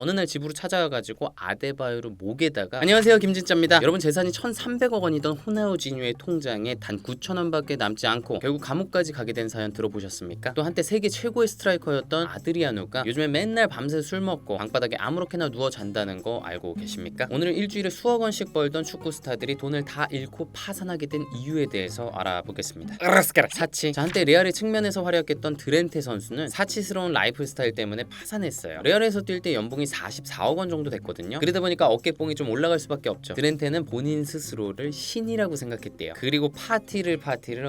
어느 날 집으로 찾아와가지고 아데바요를 목에다가 안녕하세요 김진짜입니다. 여러분 재산이 1,300억 원이던 호나우지뉴의 통장에 단 9,000원밖에 남지 않고 결국 감옥까지 가게 된 사연 들어보셨습니까? 또 한때 세계 최고의 스트라이커였던 아드리아노가 요즘에 맨날 밤새 술 먹고 방바닥에 아무렇게나 누워 잔다는 거 알고 계십니까? 오늘은 일주일에 수억 원씩 벌던 축구 스타들이 돈을 다 잃고 파산하게 된 이유에 대해서 알아보겠습니다. 사치. 자, 한때 레알의 측면에서 활약했던 드렌테 선수는 사치스러운 라이프 스타일 때문에 파산했어요. 레알에서 뛸 때 연봉이 44억 원 정도 됐거든요. 그러다 보니까 어깨뽕이 좀 올라갈 수밖에 없죠. 드렌테는 본인 스스로를 신이라고 생각했대요. 그리고 파티를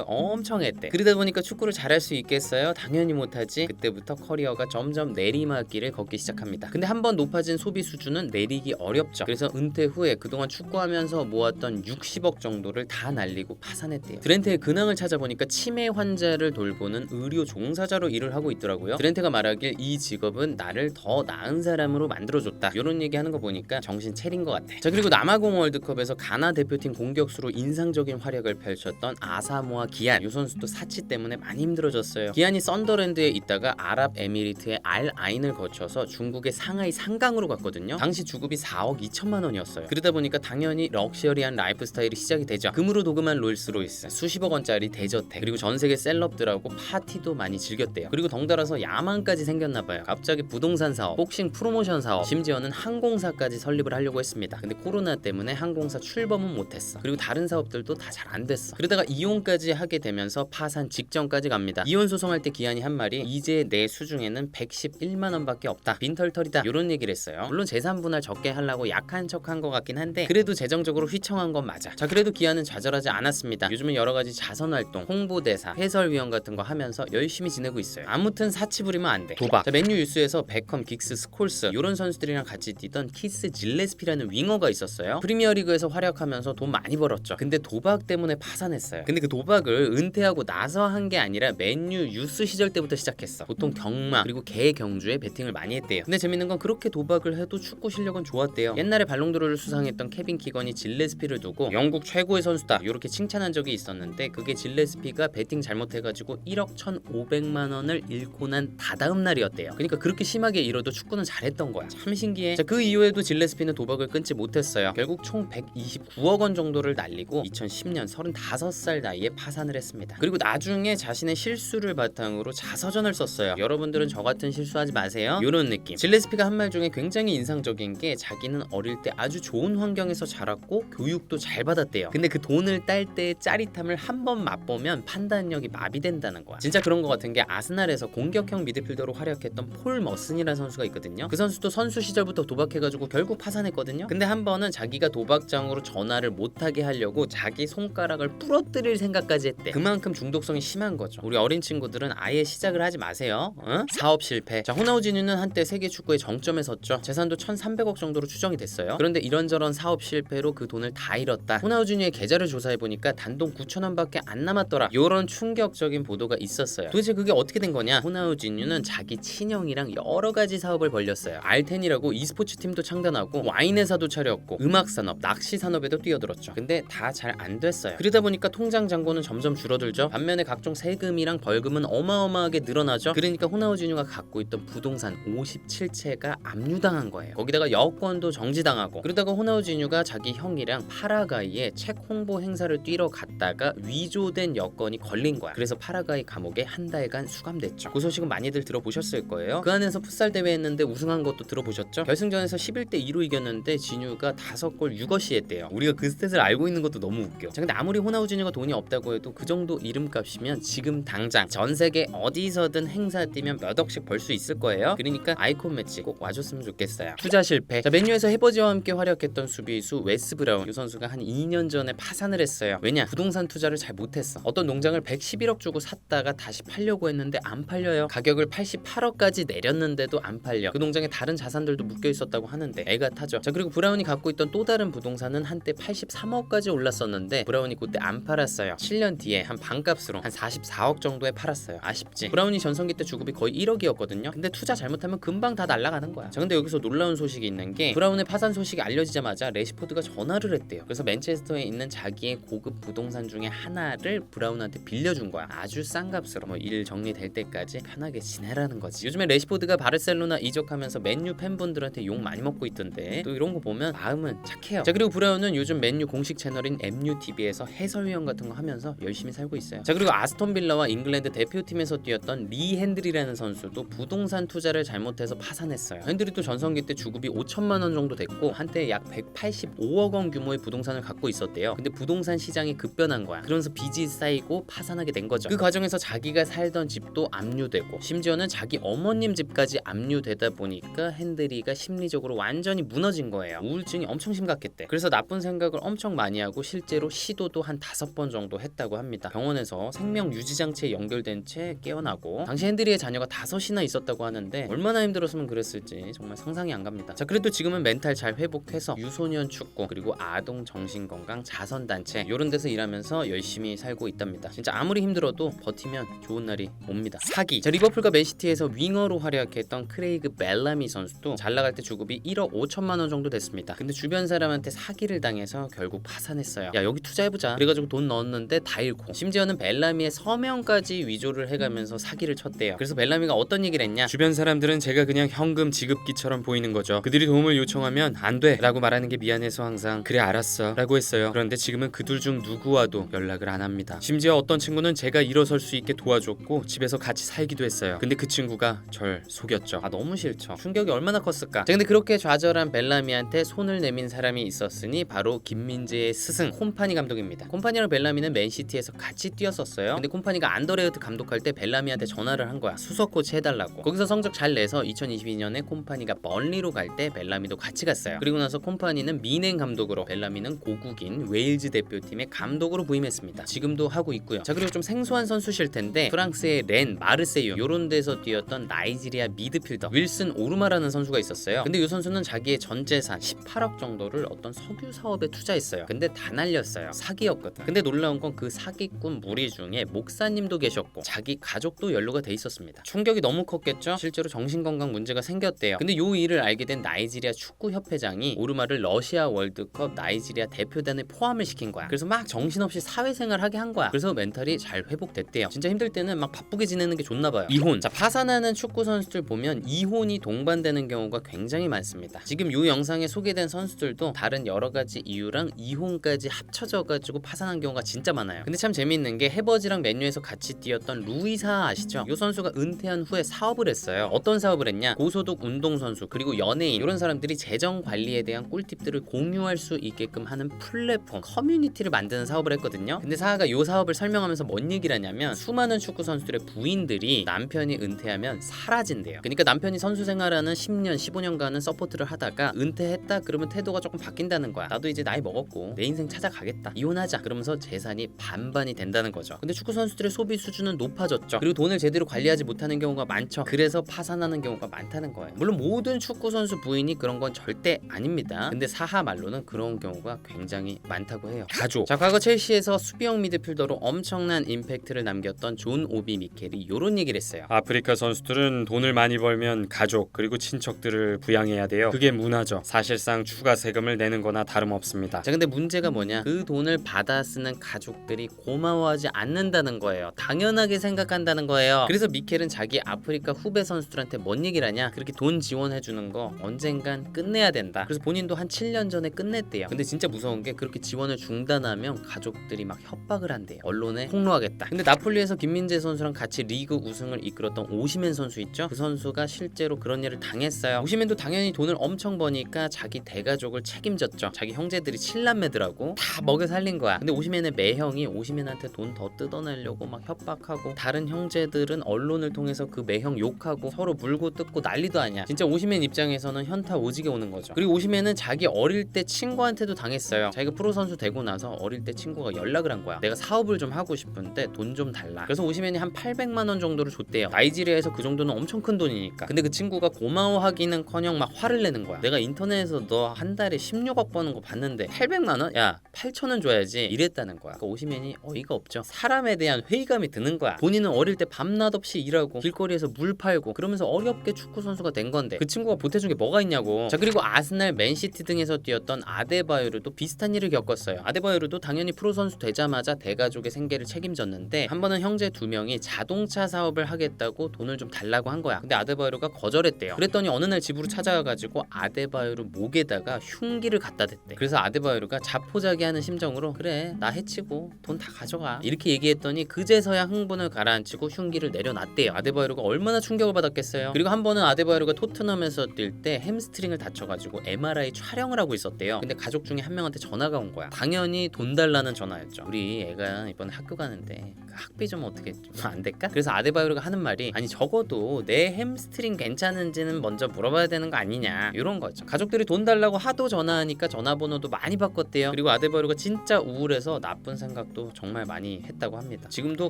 엄청 했대. 그러다 보니까 축구를 잘할 수 있겠어요? 당연히 못하지. 그때부터 커리어가 점점 내리막길을 걷기 시작합니다. 근데 한번 높아진 소비 수준은 내리기 어렵죠. 그래서 은퇴 후에 그동안 축구하면서 모았던 60억 정도를 다 날리고 파산했대요. 드렌테의 근황을 찾아보니까 치매 환자를 돌보는 의료 종사자로 일을 하고 있더라고요. 드렌테가 말하길 이 직업은 나를 더 나은 사람으로 만들어줬다, 이런 얘기하는 거 보니까 정신 차린 것 같아. 자, 그리고 남아공 월드컵에서 가나 대표팀 공격수로 인상적인 활약을 펼쳤던 아사모아 기안, 이 선수도 사치 때문에 많이 힘들어졌어요. 기안이 썬더랜드에 있다가 아랍에미리트의 알 아인을 거쳐서 중국의 상하이 상강으로 갔거든요. 당시 주급이 4억 2천만 원이었어요. 그러다 보니까 당연히 럭셔리한 라이프 스타일이 시작이 되죠. 금으로 도금한 롤스로이스, 수십억 원짜리 대저택, 그리고 전 세계 셀럽들하고 파티도 많이 즐겼대요. 그리고 덩달아서 야망까지 생겼나봐요. 갑자기 부동산 사업, 복싱 프로모션 사업, 심지어는 항공사까지 설립을 하려고 했습니다. 근데 코로나 때문에 항공사 출범은 못했어. 그리고 다른 사업들도 다 잘 안 됐어. 그러다가 이혼까지 하게 되면서 파산 직전까지 갑니다. 이혼 소송할 때 기한이 한 말이 이제 내 수중에는 111만 원밖에 없다, 빈털털이다, 이런 얘기를 했어요. 물론 재산 분할 적게 하려고 약한 척한 것 같긴 한데 그래도 재정적으로 휘청한 건 맞아. 자, 그래도 기한은 좌절하지 않았습니다. 요즘은 여러 가지 자선 활동, 홍보대사, 해설위원 같은 거 하면서 열심히 지내고 있어요. 아무튼 사치 부리면 안 돼. 도박. 자, 맨유 유스에서 베컴, 긱스, 스콜스 이런 선수들이랑 같이 뛰던 키스 질레스피라는 윙어가 있었어요. 프리미어리그에서 활약하면서 돈 많이 벌었죠. 근데 도박 때문에 파산했어요. 근데 그 도박을 은퇴하고 나서 한 게 아니라 맨유 유스 시절 때부터 시작했어. 보통 경마 그리고 개 경주에 베팅을 많이 했대요. 근데 재밌는 건 그렇게 도박을 해도 축구 실력은 좋았대요. 옛날에 발롱도르를 수상했던 케빈 키건이 질레스피를 두고 영국 최고의 선수다 이렇게 칭찬한 적이 있었는데 그게 질레스피가 베팅 잘못해가지고 1억 1,500만 원을 잃고 난 다다음 날이었대요. 그러니까 그렇게 심하게 잃어도 축구는 잘했던 거야. 참 신기해. 자, 그 이후에도 질레스피는 도박을 끊지 못했어요. 결국 총 129억 원 정도를 날리고 2010년 35살 나이에 파산을 했습니다. 그리고 나중에 자신의 실수를 바탕으로 자서전을 썼어요. 여러분들은 저 같은 실수하지 마세요, 이런 느낌. 질레스피가 한 말 중에 굉장히 인상적인 게 자기는 어릴 때 아주 좋은 환경에서 자랐고 교육도 잘 받았대요. 근데 그 돈을 딸 때의 짜릿함을 한 번 맛보면 판단력이 마비된다는 거야. 진짜 그런 거 같은 게 아스날에서 공격형 미드필더로 활약했던 폴 머슨이라는 선수가 있거든요. 그 선수도 선수 시절부터 도박해가지고 결국 파산했거든요. 근데 한 번은 자기가 도박장으로 전화를 못하게 하려고 자기 손가락을 부러뜨릴 생각까지 했대. 그만큼 중독성이 심한 거죠. 우리 어린 친구들은 아예 시작을 하지 마세요. 사업 실패. 자, 호나우지뉴는 한때 세계 축구의 정점에 섰죠. 재산도 1,300억 정도로 추정이 됐어요. 그런데 이런저런 사업 실패로 그 돈을 다 잃었다. 호나우지뉴의 계좌를 조사해보니까 단돈 9,000원밖에 안 남았더라, 요런 충격적인 보도가 있었어요. 도대체 그게 어떻게 된 거냐? 호나우지뉴는 자기 친형이랑 여러 가지 사업을 벌렸어요. 알텐이라고 e스포츠 팀도 창단하고 와인 회사도 차렸고 음악 산업, 낚시 산업에도 뛰어들었죠. 근데 다 잘 안 됐어요. 그러다 보니까 통장 잔고는 점점 줄어들죠. 반면에 각종 세금이랑 벌금은 어마어마하게 늘어나죠. 그러니까 호나우지뉴가 갖고 있던 부동산 57채가 압류당한 거예요. 거기다가 여권도 정지당하고. 그러다가 호나우지뉴가 자기 형이랑 파라과이에 책 홍보 행사를 뛰러 갔다가 위조된 여권이 걸린 거야. 그래서 파라과이 감옥에 한 달간 수감됐죠. 그 소식은 많이들 들어보셨을 거예요. 그 안에서 풋살 대회 했는데 우승한 것도 들어보셨죠? 결승전에서 11대 2로 이겼는데 진유가 5골 6어시 했대요. 우리가 그 스탯을 알고 있는 것도 너무 웃겨. 자, 근데 아무리 호나우지뉴가 돈이 없다고 해도 그 정도 이름값이면 지금 당장 전 세계 어디서든 행사 뛰면 몇 억씩 벌 수 있을 거예요. 그러니까 아이콘 매치 꼭 와줬으면 좋겠어요. 투자 실패. 자, 맨유에서 해버지와 함께 활약했던 수비수 웨스 브라운, 이 선수가 한 2년 전에 파산을 했어요. 왜냐? 부동산 투자를 잘 못했어. 어떤 농장을 111억 주고 샀다가 다시 팔려고 했는데 안 팔려요. 가격을 88억까지 내렸는데도 안 팔려. 그 농장에 다른 자산들도 묶여 있었다고 하는데 애가 타죠. 자, 그리고 브라운이 갖고 있던 또 다른 부동산은 한때 83억까지 올랐었는데 브라운이 그때 안 팔았어요. 7년 뒤에 한 반값으로 한 44억 정도에 팔았어요. 아쉽지? 브라운이 전성기 때 주급이 거의 1억이었거든요. 근데 투자 잘못하면 금방 다 날아가는 거야. 자, 근데 여기서 놀라운 소식이 있는 게 브라운의 파산 소식이 알려지자마자 레시포드가 전화를 했대요. 그래서 맨체스터에 있는 자기의 고급 부동산 중에 하나를 브라운한테 빌려준 거야. 아주 싼 값으로 일 정리될 때까지 편하게 지내라는 거지. 요즘에 레시포드가 바르셀로나 이적하면서 맨유 맨유 팬분들한테 욕 많이 먹고 있던데 또 이런 거 보면 마음은 착해요. 자, 그리고 브라운은 요즘 맨유 공식 채널인 MUTV에서 해설위원 같은 거 하면서 열심히 살고 있어요. 자, 그리고 아스톤 빌라와 잉글랜드 대표팀에서 뛰었던 리 핸드리라는 선수도 부동산 투자를 잘못해서 파산했어요. 핸드리도 전성기 때 주급이 5천만 원 정도 됐고 한때 약 185억 원 규모의 부동산을 갖고 있었대요. 근데 부동산 시장이 급변한 거야. 그러면서 빚이 쌓이고 파산하게 된 거죠. 그 과정에서 자기가 살던 집도 압류되고 심지어는 자기 어머님 집까지 압류되다 보니까 핸드리가 심리적으로 완전히 무너진 거예요. 우울증이 엄청 심각했대. 그래서 나쁜 생각을 엄청 많이 하고 실제로 시도도 한 5번 정도 했다고 합니다. 병원에서 생명 유지 장치에 연결된 채 깨어나고 당시 핸드리의 자녀가 5이나 있었다고 하는데 얼마나 힘들었으면 그랬을지 정말 상상이 안 갑니다. 자, 그래도 지금은 멘탈 잘 회복해서 유소년 축구 그리고 아동 정신건강 자선단체 이런 데서 일하면서 열심히 살고 있답니다. 진짜 아무리 힘들어도 버티면 좋은 날이 옵니다. 사기. 자, 리버풀과 맨시티에서 윙어로 활약했던 크레이그 벨라미 선수도 잘 나갈 때 주급이 1억 5천만 원 정도 됐습니다. 근데 주변 사람한테 사기를 당해서 결국 파산했어요. 야, 여기 투자해보자 그래가지고 돈 넣었는데 다 잃고 심지어는 벨라미의 서명까지 위조를 해가면서 사기를 쳤대요. 그래서 벨라미가 어떤 얘기를 했냐, 주변 사람들은 제가 그냥 현금 지급기처럼 보이는 거죠. 그들이 도움을 요청하면 안 돼 라고 말하는 게 미안해서 항상 그래 알았어 라고 했어요. 그런데 지금은 그 둘 중 누구와도 연락을 안 합니다. 심지어 어떤 친구는 제가 일어설 수 있게 도와줬고 집에서 같이 살기도 했어요. 근데 그 친구가 절 속였죠. 아, 너무 싫죠. 충격이 얼마나 컸을까. 자, 근데 그렇게 좌절한 벨라미한테 손을 내민 사람이 있었으니 바로 김민재의 스승 콤파니 감독입니다. 콤파니랑 벨라미는 맨시티에서 같이 뛰었었어요. 근데 콤파니가 안더레어트 감독할 때 벨라미한테 전화를 한 거야. 수석 코치 해달라고. 거기서 성적 잘 내서 2022년에 콤파니가 번리로 갈 때 벨라미도 같이 갔어요. 그리고 나서 콤파니는 미넨 감독으로, 벨라미는 고국인 웨일즈 대표팀의 감독으로 부임했습니다. 지금도 하고 있고요. 자, 그리고 좀 생소한 선수실 텐데 프랑스의 렌, 마르세유 요런 데서 뛰었던 나이지리아 미드필더 윌슨 오르마라는 선수가 있었어요. 근데 이 선수는 자기의 전 재산 18억 정도를 어떤 석유 사업에 투자했어요. 근데 다 날렸어요. 사기였거든. 근데 놀라운 건 그 사기꾼 무리 중에 목사님도 계셨고 자기 가족도 연루가 돼 있었습니다. 충격이 너무 컸겠죠? 실제로 정신건강 문제가 생겼대요. 근데 요 일을 알게 된 나이지리아 축구협회장이 오르마를 러시아 월드컵 나이지리아 대표단에 포함을 시킨 거야. 그래서 막 정신없이 사회생활 하게 한 거야. 그래서 멘탈이 잘 회복됐대요. 진짜 힘들 때는 막 바쁘게 지내는 게 좋나 봐요. 이혼. 자, 파산하는 축구 선수들 보면 이혼이 동반되는 경우가 굉장히 많습니다. 지금 요 영상에 소개된 선수들도 다른 여러 가지 이유랑 이혼까지 합쳐져 가지고 파산한 경우가 진짜 많아요. 근데 참 재밌는 게 해버지랑 맨유에서 같이 뛰었던 루이사 아시죠? 요 선수가 은퇴한 후에 사업을 했어요. 어떤 사업을 했냐? 고소득 운동선수 그리고 연예인 이런 사람들이 재정 관리에 대한 꿀팁들을 공유할 수 있게끔 하는 플랫폼 커뮤니티를 만드는 사업을 했거든요. 근데 사하가 요 사업을 설명하면서 뭔 얘기를 하냐면 수많은 축구 선수들의 부인들이 남편이 은퇴하면 사라진대요. 그러니까 남편이 선수 생활하는 10년 15년간은 서포트를 하다가 은퇴했다 그러면 태도가 조금 바뀐다는 거야. 나도 이제 나이 먹었고 내 인생 찾아가겠다, 이혼하자 그러면서 재산이 반반이 된다는 거죠. 근데 축구 선수들의 소비 수준은 높아졌죠. 그리고 돈을 제대로 관리하지 못하는 경우가 많죠. 그래서 파산하는 경우가 많다는 거예요. 물론 모든 축구 선수 부인이 그런 건 절대 아닙니다. 근데 사하 말로는 그런 경우가 굉장히 많다고 해요. 가족. 자, 과거 첼시에서 수비형 미드필더로 엄청난 임팩트를 남겼던 존 오비 미켈이 요런 얘기를 했어요. 아프리카 선수들은 돈을 많이 벌면 가족 그리고 친척들을 부양해야 돼요. 그게 문화죠. 사실상 추가 세금을 내는 거나 다름없습니다. 자, 근데 문제가 뭐냐, 그 돈을 받아 쓰는 가족들이 고마워하지 않는다는 거예요. 당연하게 생각한다는 거예요. 그래서 미켈은 자기 아프리카 후배 선수들한테 뭔 얘기를 하냐, 그렇게 돈 지원해주는 거 언젠간 끝내야 된다. 그래서 본인도 한 7년 전에 끝냈대요. 근데 진짜 무서운 게 그렇게 지원을 중단하면 가족들이 막 협박을 한대요. 언론에 폭로하겠다. 근데 나폴리에서 김민재 선수랑 같이 리그 우승을 이끌었던 오시멘 선수 있죠? 그 선수가 실제로 그런 일을 당했어요. 오시멘도 당연히 돈을 엄청 버니까 자기 대가족을 책임졌죠. 자기 형제들이 7남매들하고 다 먹여 살린 거야. 근데 오시멘의 매형이 오시멘한테 돈 더 뜯어내려고 막 협박하고, 다른 형제들은 언론을 통해서 그 매형 욕하고 서로 물고 뜯고 난리도 아니야. 진짜 오시멘 입장에서는 현타 오지게 오는 거죠. 그리고 오시멘은 자기 어릴 때 친구한테도 당했어요. 자기가 프로 선수 되고 나서 어릴 때 친구가 연락을 한 거야. 내가 사업을 좀 하고 싶은데 돈 좀 달라. 그래서 오시멘이 한 800만 원 정도를 줬대요. 나이지리아에서 그 정도는 엄청 큰 돈이니까. 근데 그 친구가 고마워하기는커녕 막 화를 내는 거야. 내가 인터넷에서 너 한 달에 16억 버는 거 봤는데 800만 원? 야, 8,000원 줘야지. 이랬다는 거야. 그러니까 오시멘이 어이가 없죠. 사람에 대한 회의감이 드는 거야. 본인은 어릴 때 밤낮 없이 일하고 길거리에서 물 팔고 그러면서 어렵게 축구 선수가 된 건데 그 친구가 보태준 게 뭐가 있냐고. 자, 그리고 아스날, 맨시티 등에서 뛰었던 아데바요르도 비슷한 일을 겪었어요. 아데바요르도 당연히 프로 선수 되자마자 대가족의 생계를 책임졌는데 한 번은 형제 2명이 자동차 사업을 하겠다고 돈을 좀 달라고 한 거야. 근데 아데바요르가 거절했대요. 그랬더니 그랬더니 어느 날 집으로 찾아와가지고 아데바요를 목에다가 흉기를 갖다 댔대. 그래서 아데바요가 자포자기하는 심정으로 그래 나 해치고 돈 다 가져가 이렇게 얘기했더니 그제서야 흥분을 가라앉히고 흉기를 내려놨대요. 아데바요가 얼마나 충격을 받았겠어요. 그리고 한 번은 아데바요가 토트넘에서 뛸 때 햄스트링을 다쳐가지고 MRI 촬영을 하고 있었대요. 근데 가족 중에 한 명한테 전화가 온 거야. 당연히 돈 달라는 전화였죠. 우리 애가 이번에 학교 가는데 그 학비 좀 어떻게 좀 안 될까? 그래서 아데바요가 하는 말이 아니 적어도 내 햄스트링 괜찮은지는 먼저 물어봐야 되는 거 아니냐 이런 거죠. 가족들이 돈 달라고 하도 전화하니까 전화번호도 많이 바꿨대요. 그리고 아데바요가 진짜 우울해서 나쁜 생각도 정말 많이 했다고 합니다. 지금도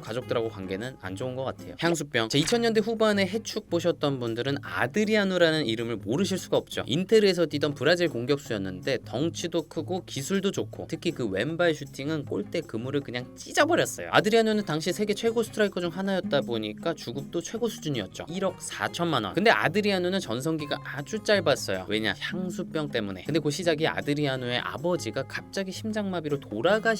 가족들하고 관계는 안 좋은 것 같아요. 향수병. 2000년대 후반에 해축 보셨던 분들은 아드리아노라는 이름을 모르실 수가 없죠. 인테르에서 뛰던 브라질 공격수였는데 덩치도 크고 기술도 좋고 특히 그 왼발 슈팅은 골대 그물을 그냥 찢어버렸어요. 아드리아노는 당시 세계 최고 스트라이커 중 하나였다 보니까 주급도 최고 수준이었죠. 1억 4천만 원. 근데 아드리아노는 전성기가 아주 짧았어요. 왜냐? 향수병 때문에. 근데 그 시작이 아드리아노의 아버지가 갑자기 심장마비로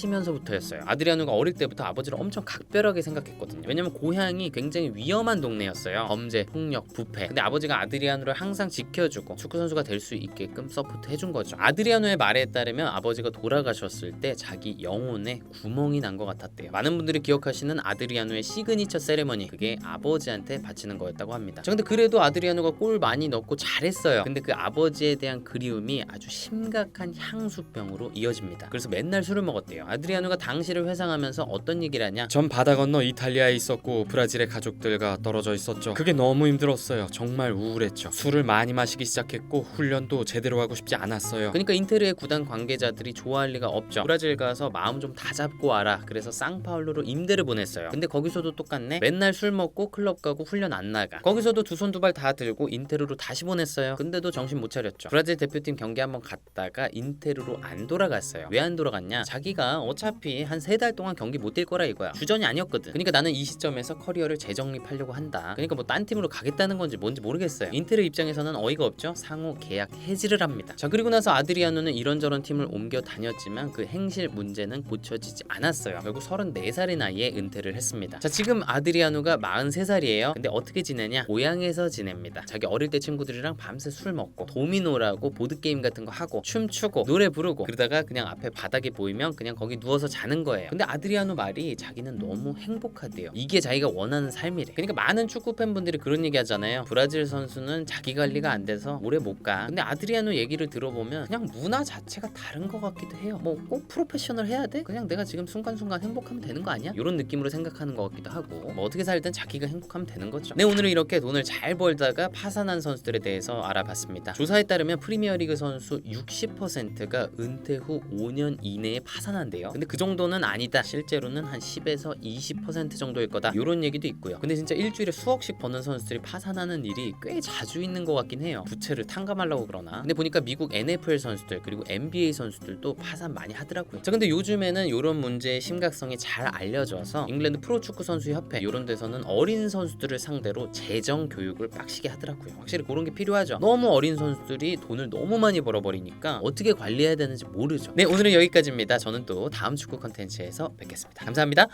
돌아가시면서부터였어요. 아드리아노가 어릴 때부터 아버지를 엄청 각별하게 생각했거든요. 왜냐면 고향이 굉장히 위험한 동네였어요. 범죄, 폭력, 부패. 근데 아버지가 아드리아노를 항상 지켜주고 축구 선수가 될 수 있게끔 서포트 해준 거죠. 아드리아노의 말에 따르면 아버지가 돌아가셨을 때 자기 영혼에 구멍이 난 것 같았대요. 많은 분들이 기억하시는 아드리아노의 시그니처 세레머니 그게 아버지한테 바치는 거였다고 합니다. 자, 근데 그래도 아드리아노가 골 많이 넣고 잘했어요. 근데 그 아버지에 대한 그리움이 아주 심각한 향수병으로 이어집니다. 그래서 맨날 술을 먹었대요. 아드리아노가 당시를 회상하면서 어떤 얘기를 하냐? 전 바다 건너 이탈리아에 있었고 브라질의 가족들과 떨어져 있었죠. 그게 너무 힘들었어요. 정말 우울했죠. 술을 많이 마시기 시작했고 훈련도 제대로 하고 싶지 않았어요. 그러니까 인테르의 구단 관계자들이 좋아할 리가 없죠. 브라질 가서 마음 좀 다잡고 와라. 그래서 상파울루로 임대를 보냈어요. 근데 거기서도 똑같네. 맨날 술 먹고 클럽 가고 훈련 안 나가. 거기서도 두 손 두 발 다 들고 인테르로 다시 보냈어요. 근데도 정신 못 차렸죠. 브라질 대표팀 경기 한번 갔다가 인테르로 안 돌아갔어요. 왜 안 돌아갔냐? 자기가 어차피 한 3달 동안 경기 못 뛸 거라 이거야. 주전이 아니었거든. 그러니까 나는 이 시점에서 커리어를 재정립하려고 한다. 그러니까 뭐 딴 팀으로 가겠다는 건지 뭔지 모르겠어요. 인테르 입장에서는 어이가 없죠. 상호 계약 해지를 합니다. 자, 그리고 나서 아드리아노는 이런저런 팀을 옮겨 다녔지만 그 행실 문제는 고쳐지지 않았어요. 결국 34살의 나이에 은퇴를 했습니다. 자, 지금 아드리아노가 43살이에요. 근데 어떻게 지내냐? 고향에서 지냅니다. 자기 어릴 때 친구들이랑 밤새 술 먹고 도미노라고 보드게임 같은 거 하고 춤추고 노래 부르고 그러다가 그냥 앞에 바닥이 보이면 그냥 거기 누워서 자는 거예요. 근데 아드리아노 말이 자기는 너무 행복하대요. 이게 자기가 원하는 삶이래. 그러니까 많은 축구 팬분들이 그런 얘기 하잖아요. 브라질 선수는 자기 관리가 안 돼서 오래 못 가. 근데 아드리아노 얘기를 들어보면 그냥 문화 자체가 다른 것 같기도 해요. 뭐 꼭 프로페셔널 해야 돼? 그냥 내가 지금 순간순간 행복하면 되는 거 아니야? 이런 느낌으로 생각하는 것 같기도 하고 뭐 어떻게 살든 자기가 행복하면 되는 거죠. 네, 오늘은 이렇게 돈을 잘 벌다가 파산한 선수들에 대해서 알아봤습니다. 조사에 따르면 프리미어리그 선수 60%가 은퇴 후 5년 이내에 파산한대요. 근데 그 정도는 아니다. 실제로는 한 10에서 20% 정도일 거다. 이런 얘기도 있고요. 근데 진짜 일주일에 수억씩 버는 선수들이 파산하는 일이 꽤 자주 있는 것 같긴 해요. 부채를 탕감하려고 그러나. 근데 보니까 미국 NFL 선수들 그리고 NBA 선수들도 파산 많이 하더라고요. 자, 근데 요즘에는 이런 문제의 심각성이 잘 알려져서 잉글랜드 프로축구 선수 협회 이런 데서는 어린 선수들을 상대로 재정 교육을 빡시게 하더라고요. 확실히 그런 게 필요하죠. 너무 어린 선수들이 돈을 너무 많이 벌어버리니까 어떻게 관리해야 되는지 모르죠. 네, 오늘은 여기까지입니다. 저는 또 다음 축구 컨텐츠에서 뵙겠습니다. 감사합니다.